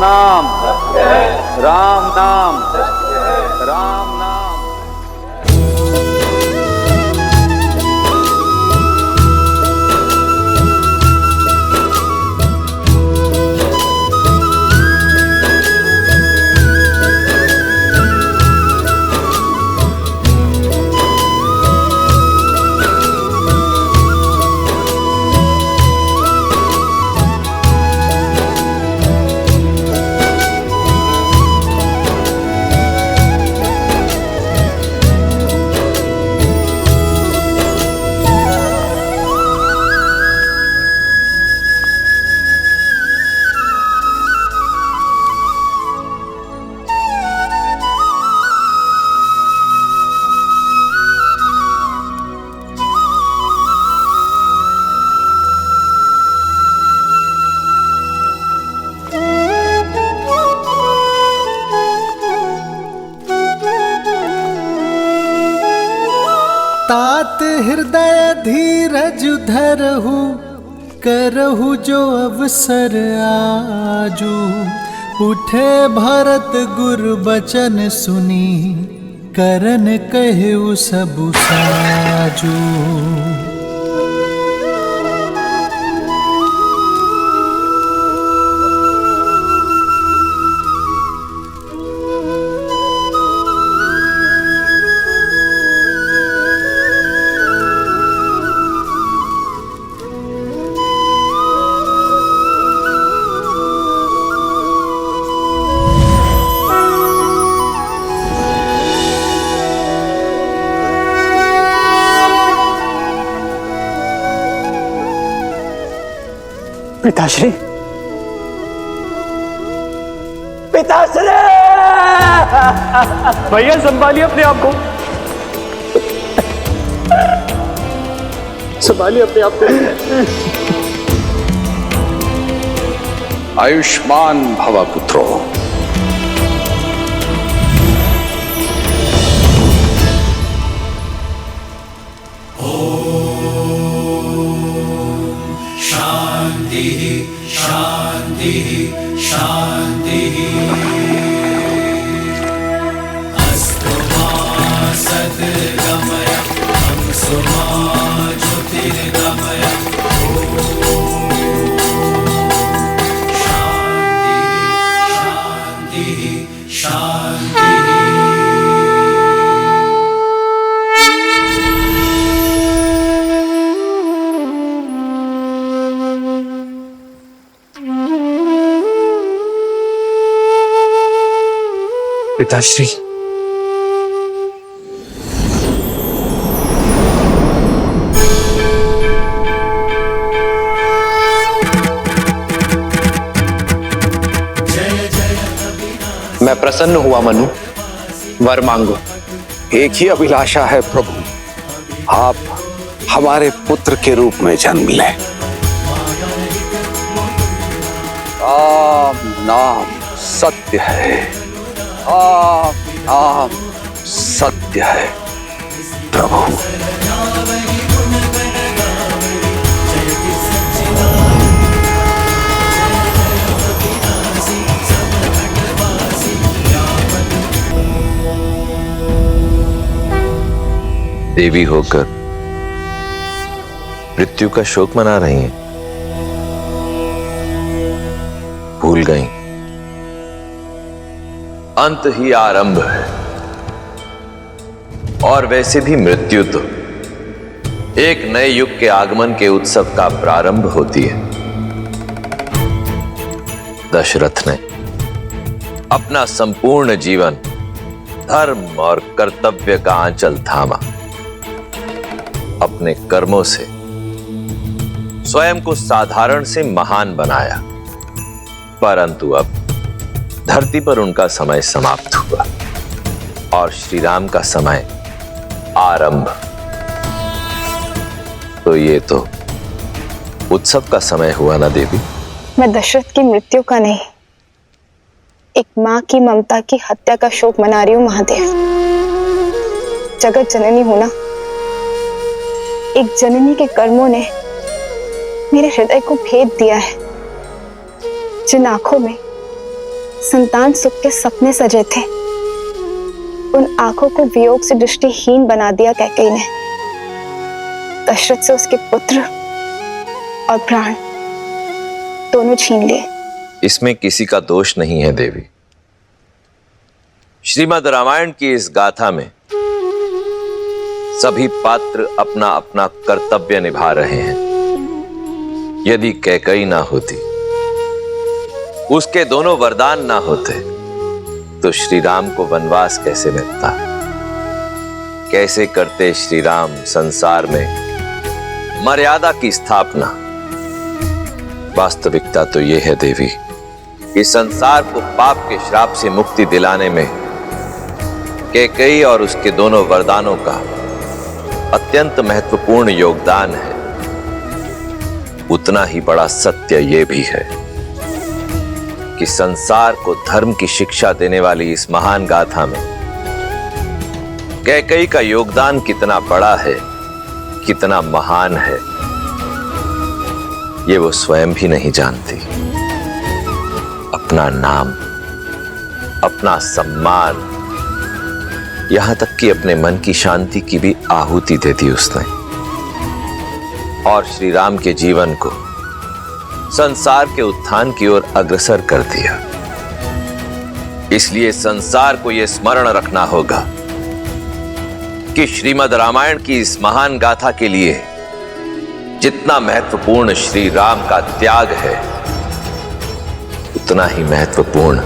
नाम, राम नाम, राम नाम। तात हृदय धीरज धरहु, करहु जो अवसर आजू। उठे भरत गुर बचन सुनी, करन कहु सबु साजू। पिताश्री, पिताश्री! भैया संभालिए अपने आप को, संभालिए अपने आप को। आयुष्मान भव पुत्रो। शांति शांति अस्तु मा सद्गमय हंसो मा ज्योतिर्गमय। शांति शांति पिताश्री, मैं प्रसन्न हुआ मनु, वर मांगो। एक ही अभिलाषा है प्रभु, आप हमारे पुत्र के रूप में जन्म लें। राम नाम सत्य है, राम नाम सत्य है प्रभु। देवी होकर मृत्यु का शोक मना रही हैं। भूल गई अंत ही आरंभ है, और वैसे भी मृत्यु तो एक नए युग के आगमन के उत्सव का प्रारंभ होती है। दशरथ ने अपना संपूर्ण जीवन धर्म और कर्तव्य का आंचल थामा, अपने कर्मों से स्वयं को साधारण से महान बनाया, परंतु अब धरती पर उनका समय समाप्त हुआ और श्री राम का समय आरंभ। तो ये तो उत्सव का समय हुआ ना देवी? मैं दशरथ की मृत्यु का नहीं, एक मां की ममता की हत्या का शोक मना रही हूं महादेव। जगत जननी हूं ना, एक जननी के कर्मों ने मेरे हृदय को भेद दिया है। जिन आंखों में संतान सुख के सपने सजे थे, उन आंखों को वियोग से दृष्टिहीन बना दिया कैकेयी ने। दशरथ से उसके पुत्र और प्राण दोनों छीन लिए। इसमें किसी का दोष नहीं है देवी। श्रीमद् रामायण की इस गाथा में सभी पात्र अपना अपना कर्तव्य निभा रहे हैं। यदि कैकेयी ना होती, उसके दोनों वरदान ना होते, तो श्री राम को वनवास कैसे मिलता? कैसे करते श्री राम संसार में मर्यादा की स्थापना? वास्तविकता तो यह है देवी कि संसार को पाप के श्राप से मुक्ति दिलाने में कैकेयी और उसके दोनों वरदानों का अत्यंत महत्वपूर्ण योगदान है। उतना ही बड़ा सत्य यह भी है कि संसार को धर्म की शिक्षा देने वाली इस महान गाथा में कैकेयी का योगदान कितना बड़ा है, कितना महान है, ये वो स्वयं भी नहीं जानती। अपना नाम, अपना सम्मान, यहां तक कि अपने मन की शांति की भी आहुति दे दी उसने, और श्री राम के जीवन को संसार के उत्थान की ओर अग्रसर कर दिया। इसलिए संसार को यह स्मरण रखना होगा कि श्रीमद् रामायण की इस महान गाथा के लिए जितना महत्वपूर्ण श्री राम का त्याग है, उतना ही महत्वपूर्ण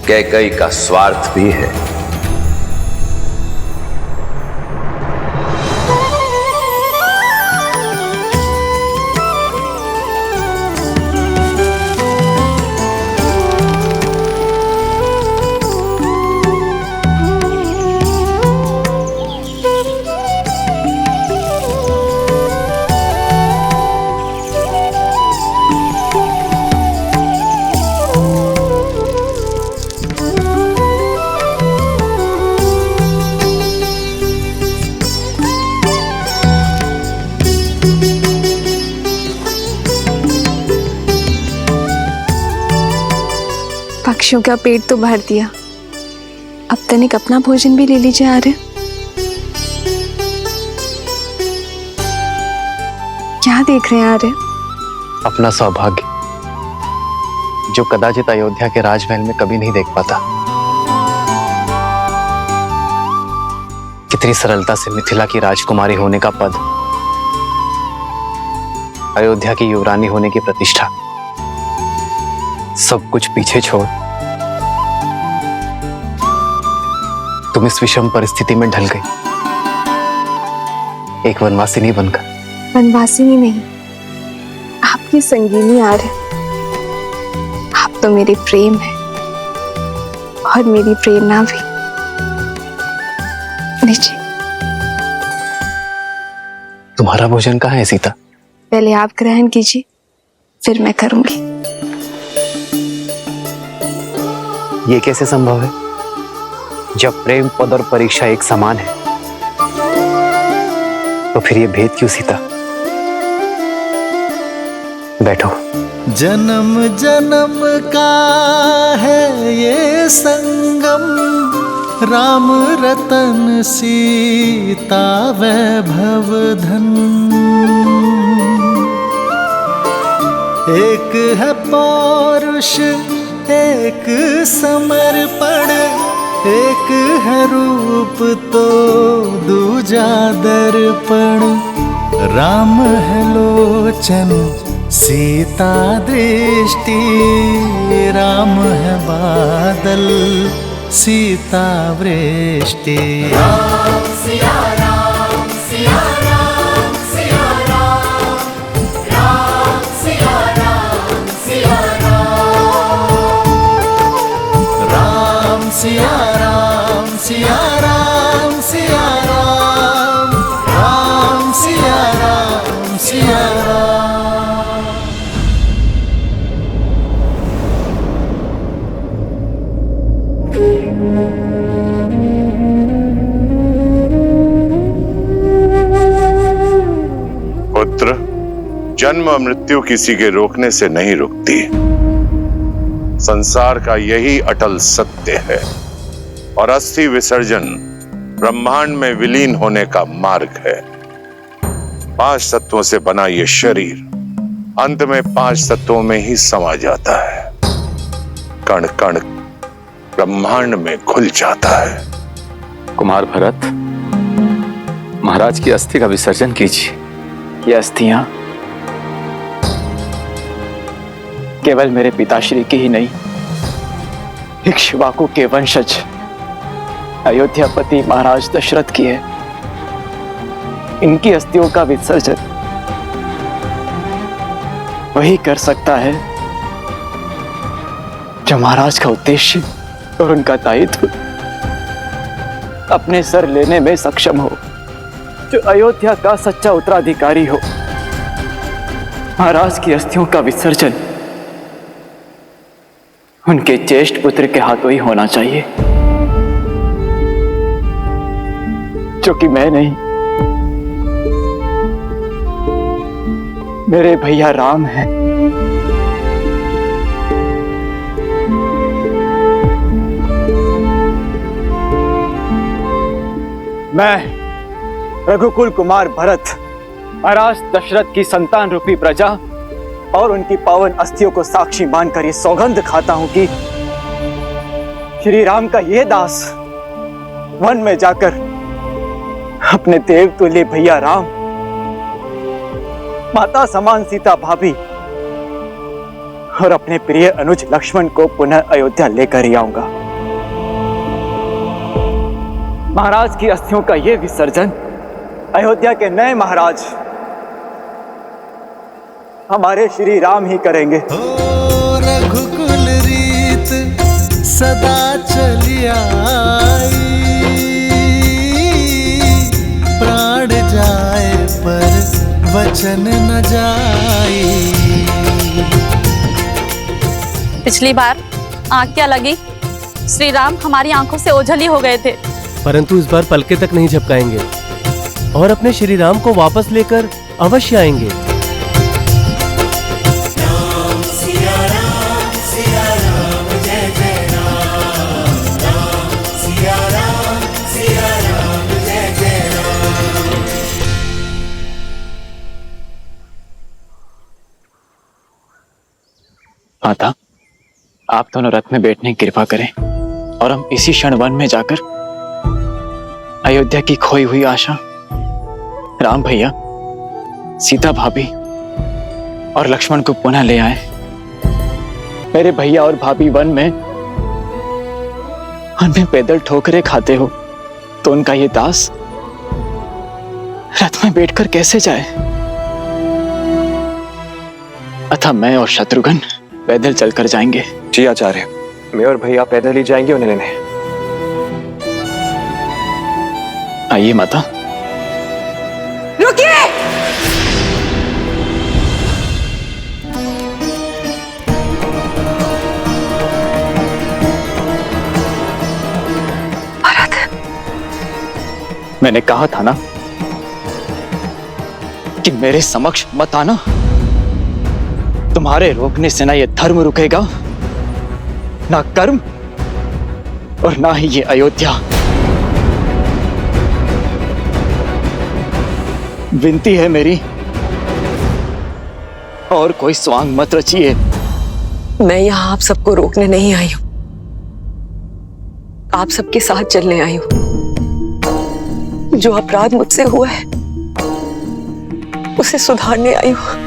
कैकेयी का स्वार्थ भी है। पक्षियों का पेट तो भर दिया, अब तनिक अपना भोजन भी ले लीजिए आर्य। क्या देख रहे हैं आर्य? अपना सौभाग्य जो कदाचित अयोध्या के राजमहल में कभी नहीं देख पाता। कितनी सरलता से मिथिला की राजकुमारी होने का पद, अयोध्या की युवरानी होने की प्रतिष्ठा, सब कुछ पीछे छोड़ तुम इस विषम परिस्थिति में ढल गई, एक वनवासिनी बनकर। वनवासिनी नहीं, आपकी संगीनी आर्य। आप तो मेरे प्रेम है और मेरी प्रेरणा भी। लीजिए। तुम्हारा भोजन कहाँ है सीता? पहले आप ग्रहण कीजिए, फिर मैं करूंगी। ये कैसे संभव है जब प्रेम, पद और परीक्षा एक समान है? तो फिर ये भेद क्यों सीता? बैठो। जन्म जन्म का है ये संगम, राम रतन सीता वैभव धन। एक है पौरुष, एक समर्पण, एक है रूप तो दूजा दर्पण। राम है लोचन, सीता दृष्टि, राम है बादल, सीता वृष्टि। राम सिया राम, सिया राम, सिया राम, राम सिया राम, सिया राम, राम सिया राम, सिया राम, सिया राम, राम सिया राम, सिया राम। पुत्र, जन्म और मृत्यु किसी के रोकने से नहीं रुकती, संसार का यही अटल सत्य है और अस्थि विसर्जन ब्रह्मांड में विलीन होने का मार्ग है। 5 तत्वों से बना ये शरीर अंत में 5 तत्वों में ही समा जाता है। कण कण ब्रह्मांड में घुल जाता है। कुमार भरत, महाराज की अस्थि का विसर्जन कीजिए। ये अस्थियां केवल मेरे पिताश्री की ही नहीं, इक्ष्वाकु के वंशज अयोध्यापति महाराज दशरथ की है। इनकी अस्थियों का विसर्जन वही कर सकता है जो महाराज का उद्देश्य और उनका दायित्व अपने सर लेने में सक्षम हो, जो अयोध्या का सच्चा उत्तराधिकारी हो। महाराज की अस्थियों का विसर्जन उनके ज्येष्ठ पुत्र के हाथों ही होना चाहिए, जो कि मैं नहीं, मेरे भैया राम हैं। मैं रघुकुल कुमार भरत महाराज दशरथ की संतान रूपी प्रजा और उनकी पावन अस्थियों को साक्षी मानकर ये सौगंध खाता हूं कि श्री राम का ये दास वन में जाकर अपने देव तुल्य भैया राम, माता समान सीता भाभी और अपने प्रिय अनुज लक्ष्मण को पुनः अयोध्या लेकर ही आऊंगा। महाराज की अस्थियों का यह विसर्जन अयोध्या के नए महाराज हमारे श्री राम ही करेंगे। रघुकुल रीत सदा चली आई, प्राण जाए पर वचन न जाए। पिछली बार आंख क्या लगी, श्री राम हमारी आंखों से ओझल ही हो गए थे, परंतु इस बार पलके तक नहीं झपकाएंगे और अपने श्री राम को वापस लेकर अवश्य आएंगे। माता, आप दोनों रथ में बैठने की कृपा करें और हम इसी क्षण वन में जाकर अयोध्या की खोई हुई आशा, राम भैया, सीता भाभी और लक्ष्मण को पुनः ले आए। मेरे भैया और भाभी वन में पैदल ठोकरें खाते हो तो उनका ये दास रथ में बैठकर कैसे जाए? अतः मैं और शत्रुघ्न पैदल चलकर जाएंगे। जी आचार्य, मैं और भैया पैदल ही जाएंगे उन्हें लेने। आइए माता। रुकिए! भरत, मैंने कहा था ना कि मेरे समक्ष मत आना। तुम्हारे रोकने से ना ये धर्म रुकेगा, ना कर्म और ना ही ये अयोध्या। विनती है मेरी, और कोई स्वांग मत रचिए। मैं यहाँ आप सबको रोकने नहीं आई हूँ, आप सबके साथ चलने आई हूँ। जो अपराध मुझसे हुआ है उसे सुधारने आई हूँ,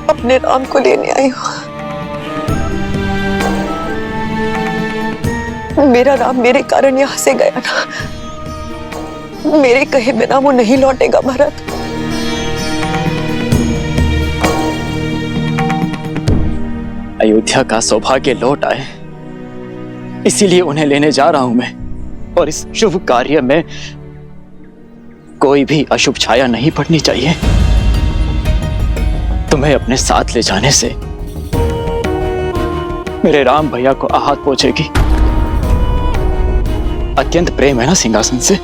अपने राम को लेने आई हूँ। मेरा राम मेरे कारण यहाँ से गया ना, मेरे कहे बिना वो नहीं लौटेगा भरत। अयोध्या का सौभाग्य लौट आए, इसीलिए उन्हें लेने जा रहा हूं मैं। और इस शुभ कार्य में कोई भी अशुभ छाया नहीं पड़नी चाहिए। तुम्हें अपने साथ ले जाने से मेरे राम भैया को आहत पहुंचेगी। अत्यंत प्रेम है ना सिंहासन से,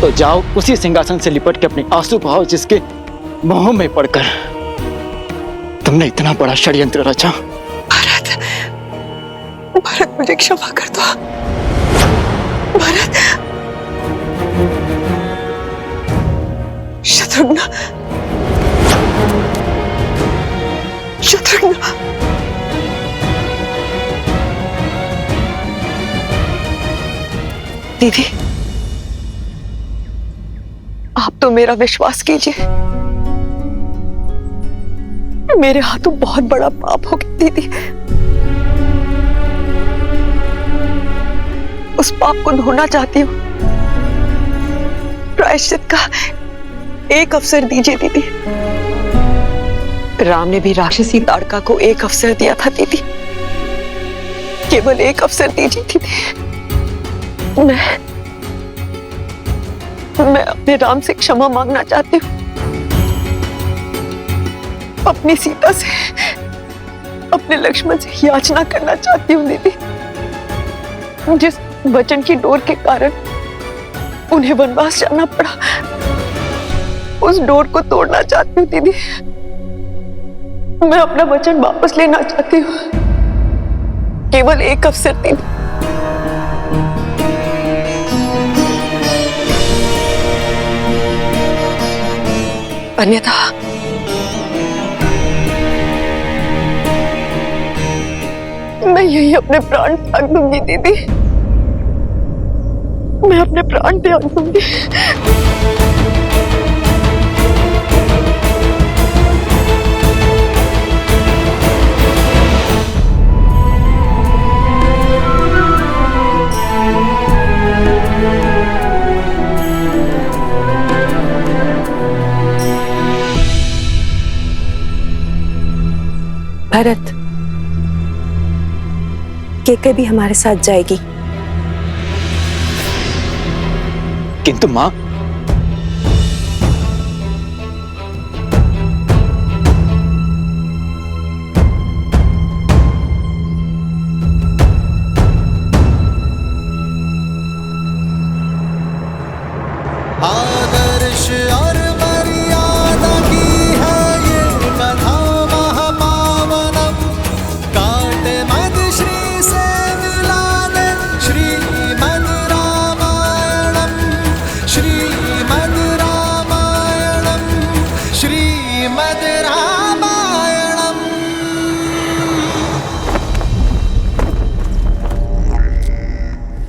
तो जाओ उसी सिंहासन से लिपट के अपने आंसू बहाओ, जिसके मोह में पड़कर तुमने इतना बड़ा षड्यंत्र रचा। भरत, भरत मुझे क्षमा कर दो। भरत, शत्रुघ्न, शत्रुघ्न, दीदी आप तो मेरा विश्वास कीजिए, मेरे हाथों बहुत बड़ा पाप हो गया दीदी। उस पाप को धोना चाहती हूँ। प्रायश्चित का एक अवसर दीजिए दीदी। राम ने भी राक्षसी ताड़का को एक अवसर दिया था दीदी, केवल एक अवसर दीजिए दीदी। मैं अपने राम से क्षमा मांगना चाहती हूँ, अपनी सीता से, अपने लक्ष्मण से याचना करना चाहती हूँ दीदी। जिस वचन की डोर के कारण उन्हें वनवास जाना पड़ा, उस डोर को तोड़ना चाहती हूँ दीदी। मैं अपना वचन वापस लेना चाहती हूँ, केवल एक अवसर दीदी। अन्यथा मैं यही अपने प्राण त्याग दूंगी दीदी, मैं अपने प्राण त्याग दूंगी। भरत, केके भी हमारे साथ जाएगी। किंतु मां, आदर्श और मर्यादा की है ये कथा महापावनम। कांटे मद श्री से मिला दे श्रीमद् रामायणम, श्रीमद् रामायणम, श्रीमद् रामायणम।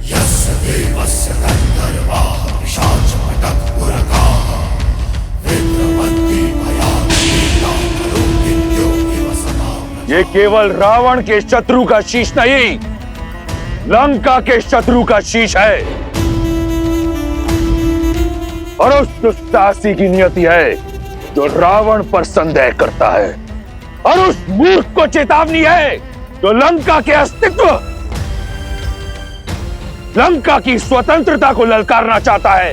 यस्य देवस्य गन्धर्वाः ये केवल रावण के शत्रु का शीश नहीं, लंका के शत्रु का शीश है। और उस दुस्साहसी की नियति है जो रावण पर संदेह करता है, और उस मूर्ख को चेतावनी है जो लंका के अस्तित्व, लंका की स्वतंत्रता को ललकारना चाहता है।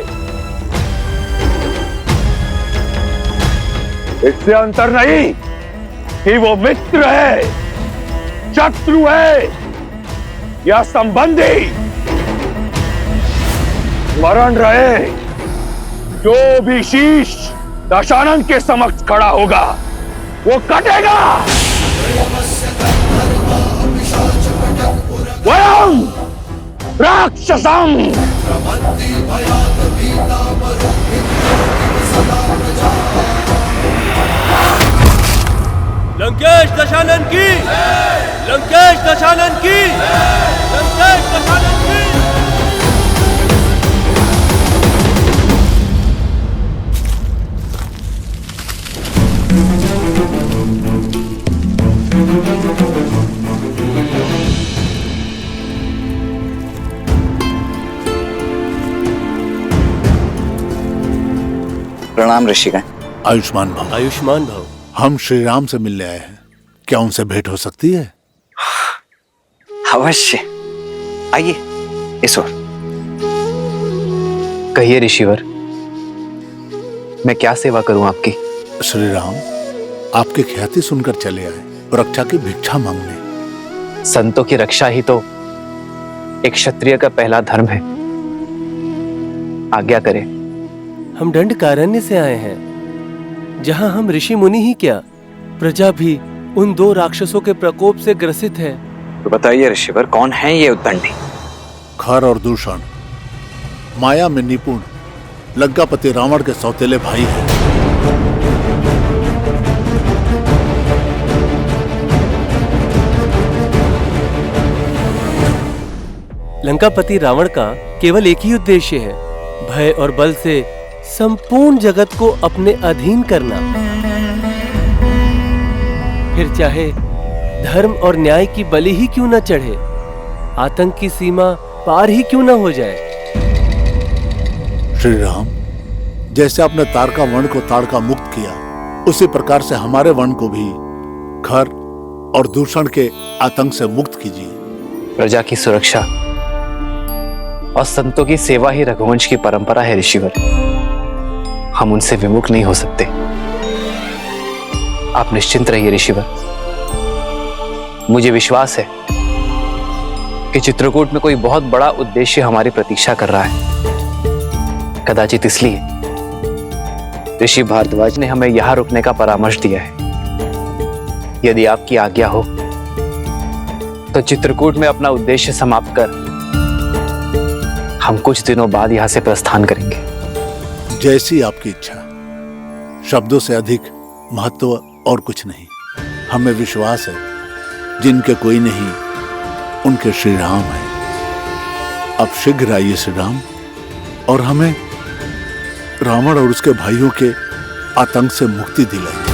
इससे अंतर नहीं कि वो मित्र है, शत्रु है या संबंधी। स्मरण रहे, जो भी शीश दशानन के समक्ष खड़ा होगा वो कटेगा। वयम राक्षसम। लंकेश दशानन की, लंकेश दशानन की, लंकेश दशानन की। प्रणाम ऋषिगण। आयुष्मान भव। आयुष्मान भव। हम श्री राम से मिलने आए हैं, क्या उनसे भेंट हो सकती है? अवश्य, आइए इस ओर। कहिए ऋषिवर, मैं क्या सेवा करूं आपकी? श्री राम आपकी ख्याति सुनकर चले आए, रक्षा की भिक्षा मांगने। संतों की रक्षा ही तो एक क्षत्रिय का पहला धर्म है। आज्ञा करें। हम दंडकारण्य से आए हैं, जहां हम ऋषि मुनि ही क्या, प्रजा भी उन दो राक्षसों के प्रकोप से ग्रसित है। तो बताइए ऋषिवर, कौन है ये उद्दंडी? खर और दूषण माया में निपुण लंकापति रावण के सौतेले भाई हैं। लंकापति रावण का केवल एक ही उद्देश्य है, भय और बल से संपूर्ण जगत को अपने अधीन करना। फिर चाहे धर्म और न्याय की बलि ही क्यों न चढ़े, आतंक की सीमा पार ही क्यों न हो जाए। श्री राम, जैसे आपने तारका वर्ण को ताड़का मुक्त किया, उसी प्रकार से हमारे वर्ण को भी खर और दूषण के आतंक से मुक्त कीजिए। प्रजा की सुरक्षा और संतों की सेवा ही रघुवंश की परंपरा है ऋषिवर। हम उनसे विमुख नहीं हो सकते। आप निश्चिंत रहिए ऋषिवर। मुझे विश्वास है कि चित्रकूट में कोई बहुत बड़ा उद्देश्य हमारी प्रतीक्षा कर रहा है। कदाचित इसलिए ऋषि भारद्वाज ने हमें यहां रुकने का परामर्श दिया है। यदि आपकी आज्ञा हो तो चित्रकूट में अपना उद्देश्य समाप्त कर हम कुछ दिनों बाद यहां से प्रस्थान करेंगे। जैसी आपकी इच्छा। शब्दों से अधिक महत्व और कुछ नहीं। हमें विश्वास है जिनके कोई नहीं उनके श्री राम है। अब शीघ्र आइए श्री राम, और हमें रावण और उसके भाइयों के आतंक से मुक्ति दिलाइए।